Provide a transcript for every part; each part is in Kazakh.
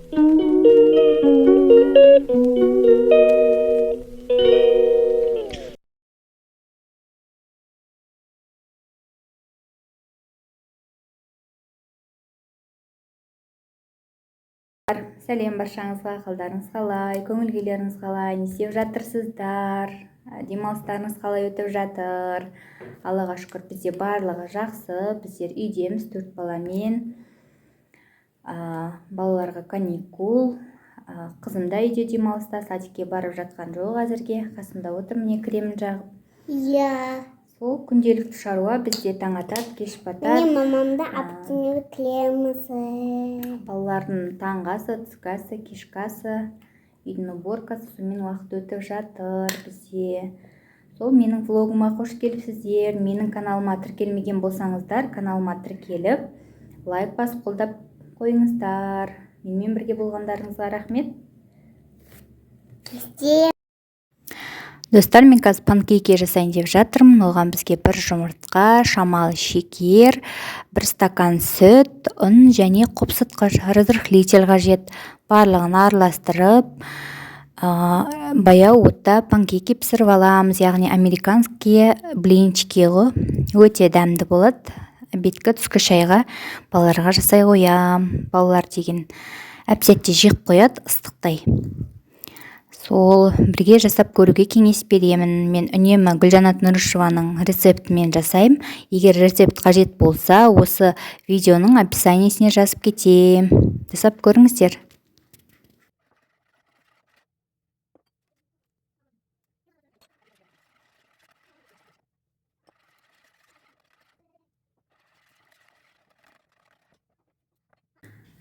Сәлем баршаңызға, қалдарыңыз қалай, көңіл күйлеріңіз қалай, не істеп жатырсыздар, демалыстарыңыз қалай өтіп жатыр? Аллаға шүкір, бізде барлығы жақсы, біздер үйдеміз 4 баламен, балаларға каникул, қызым да үйде демалыста, садикке барып жатқан жоқ әзірге, қасымда отыр, міне кремін жағып. Иә. Сол күнделікті шаруа, бізде таң атады, кеш батады. Міне мамамда аптыны кремысы. Балалардың таңғы асы, түскі асы, кешкі асы, үйдің уборкасы, сонымен уақыт өтіп жатыр бізде. Сол менің влогыма қош келіпсіздер. Менің каналыма тіркелмеген болсаңыздар, каналыма тіркеліп, лайк басып қолдап қойыңыздар. Менімен бірге болғандарыңызға рахмет. Достар, мен қазір панкейки жасайын деп жатырмын. Оған бізге бір жұмыртқа, шамалы шекер, бір стакан сүт, ұн және қопсытқыш разрыхлитель қажет. Барлығын араластырып, баяу отта панкейки пісіріп аламыз, яғни американские блинчики ғой. Өте дәмді болады. Обедке, түскі шайға балаларға жасай қоям. Балалар деген әп-сәтте жеп қояды ыстықтай. Сол бірге жасап көруге кеңес беремін. Мен үнемі Гүлжанат Нұрышеваның рецептімен жасаймын. Егер рецепт қажет болса, осы видеоның описаниесіне жазып кетем. Жасап көріңіздер.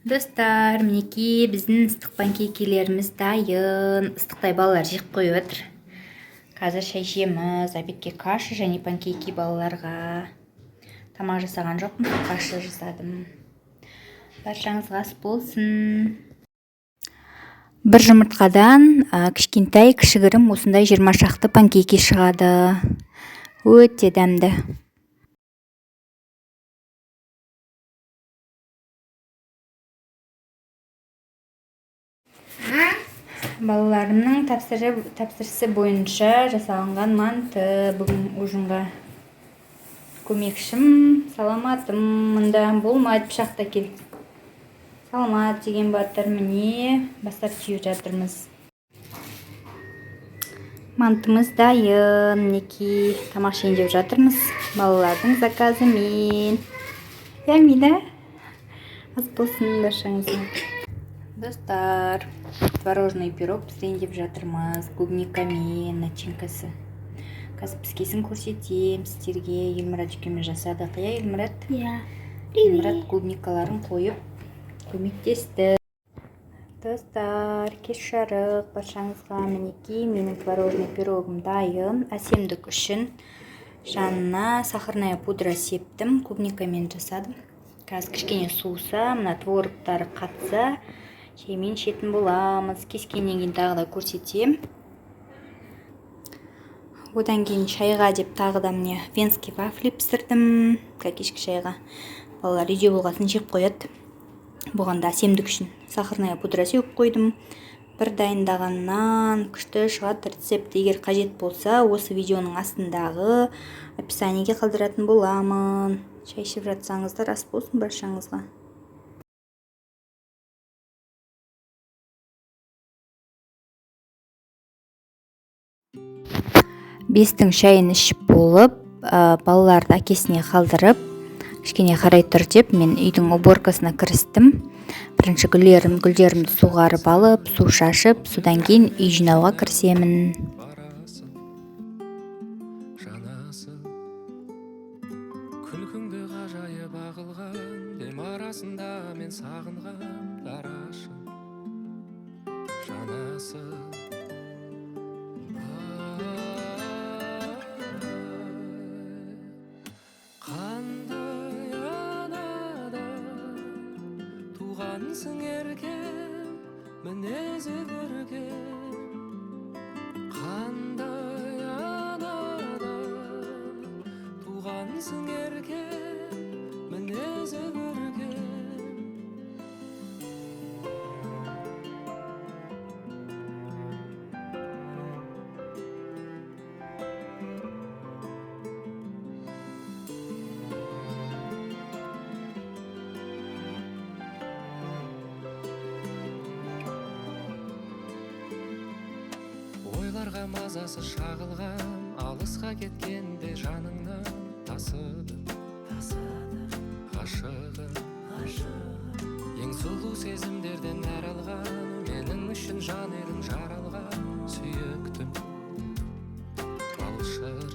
Достар, мінекей біздің ыстық панкейкилеріміз дайын. Ыстықтай балалар жеп қойып отыр. Қазір шай ішеміз, обедке каша және панкейки балаларға. Тамақ жасаған жоқпын, каша жасадым. Баршаңызға ас болсын. Бір жұмыртқадан кішкентай, кішігірім осындай 20 шақты панкейки шығады. Өте дәмді. Балаларымның тапсырысы бойынша жасалынған манты. Бүгін ужинға көмекшім. Саламатым, мұнда болмайды, пышақта кел. Саламат деген батыр, міне бастап түйіп жатырмыз. Мантымыз дайын, мінекей тамақ ішейін деп жатырмыз. Балалардың заказымен. Ямида, ас болсын баршаңызға. Достар, творожный пирог пісірейін деп жатырмыз. Клубникамен начинкасы. Қазір піскесін көрсетем сіздерге. Елмұрат жүкеме жасадық. Иә, Елмұрат? Иә. Елмұрат клубникаларын қойып көмектесті. Достар, кеш жарық баршаңызға. Мінекей менің творожный пирогым дайын. Әсемдік үшін жанына сахарная пудра септім. Клубникамен жасадым. Қазір кішкене суыса, мына творогтары қатса, шаймен ішетін боламыз. Кескеннен кейін тағы да көрсетем. Одан кейін шайға деп тағы да міне венский вафли пісірдім. Кешкі шайға балалар үйде болғасын жеп қояды. Бұған да әсемдік үшін сахарная пудра сеуіп қойдым. Бір дайындағаннан күшті шығады рецепт. Егер қажет болса, осы видеоның астындағы описаниеге қалдыратын боламын. Шай ішіп жатсаңыздар, ас болсын баршаңызға. Бестің шайын ішіп болып, балаларды әкесіне қалдырып, кішкене қарай тұр деп, мен үйдің уборкасына кірістім. Бірінші гүлдерімді суғарып алып, су шашып, содан кейін үй жинауға кірісемін. Күлкіңді ғажайып ағылған, дем арасында мен сағынған дарашым, жанасы. Қандай анадан туғансың еркем, мінезі көркем. Қандай анадан туғансың еркем, мінезі көркем. қайғыға мазасы шағылған алысқа кеткенде жаныңнан тасыдым ғашығым ең сұлу сезімдерден нәр алған менің үшін жанерің жаралған сүйіктім балшырым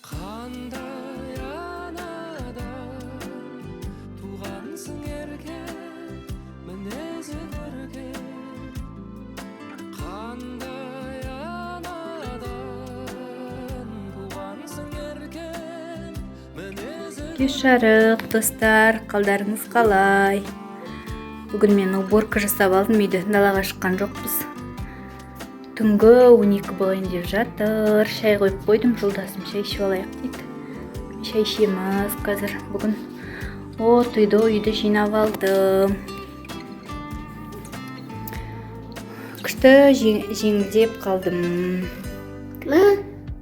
қандай анадан туғансың еркем мінезі көркем қандай анадан туғансың еркем мінезі кеш жарық достар, қалдарыңыз қалай? Бүгін мен уборка жасап алдым, үйді далаға шыққан жоқпыз. Түнгі 12 болайын деп жатыр. Шай қойып қойдым, жолдасым шай ішіп алайық дейді. Шай ішеміз қазір. Бүгін үйді жинап алдым. Күшті жеңілдеп қалдым.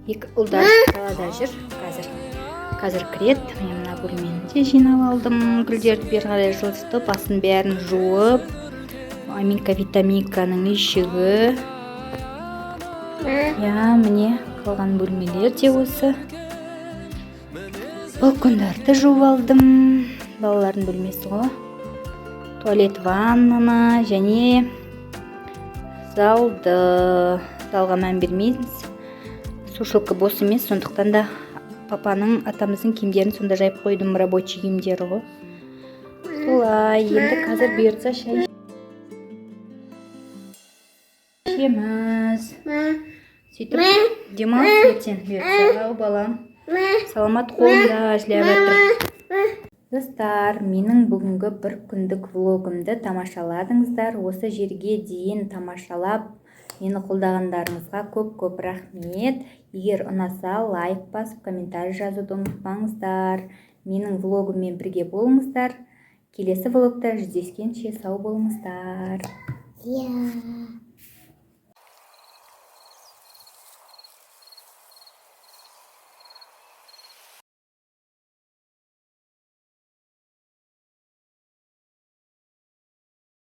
Екі ұлдар далада жүр қазір кірет. Мен мына бөлмені де жинап алдым. Гүлдерді бері қарай жылжытып, асын бәрін жуып. Аминка витаминканың үйшігі. Міне қалған бөлмелер де осы. Балкондарды жуып алдым. Балалардың бөлмесі ғой. Туалет, ваннаны және залға мән бермейміз. Сушилка бос емес, сондықтан да папаның, атамыздың киімдерін сонда жайып қойдым, рабочий киімдері ғой. Солай, енді қазір бұйыртса шай ішеміз. Сөйтіп, демалыс ертең бұйыртса, ау балам. Саламат қолында жілеп жатыр. Достар, менің бүгінгі бір күндік влогымды тамашаладыңыздар. Осы жерге дейін тамашалап, мені қолдағандарыңызға көп рахмет. Егер ұнаса, лайк басып, комментарий жазуды ұмытпаңыздар. Менің влогыммен бірге болыңыздар. Келесі влогта жүздескенше сау болыңыздар.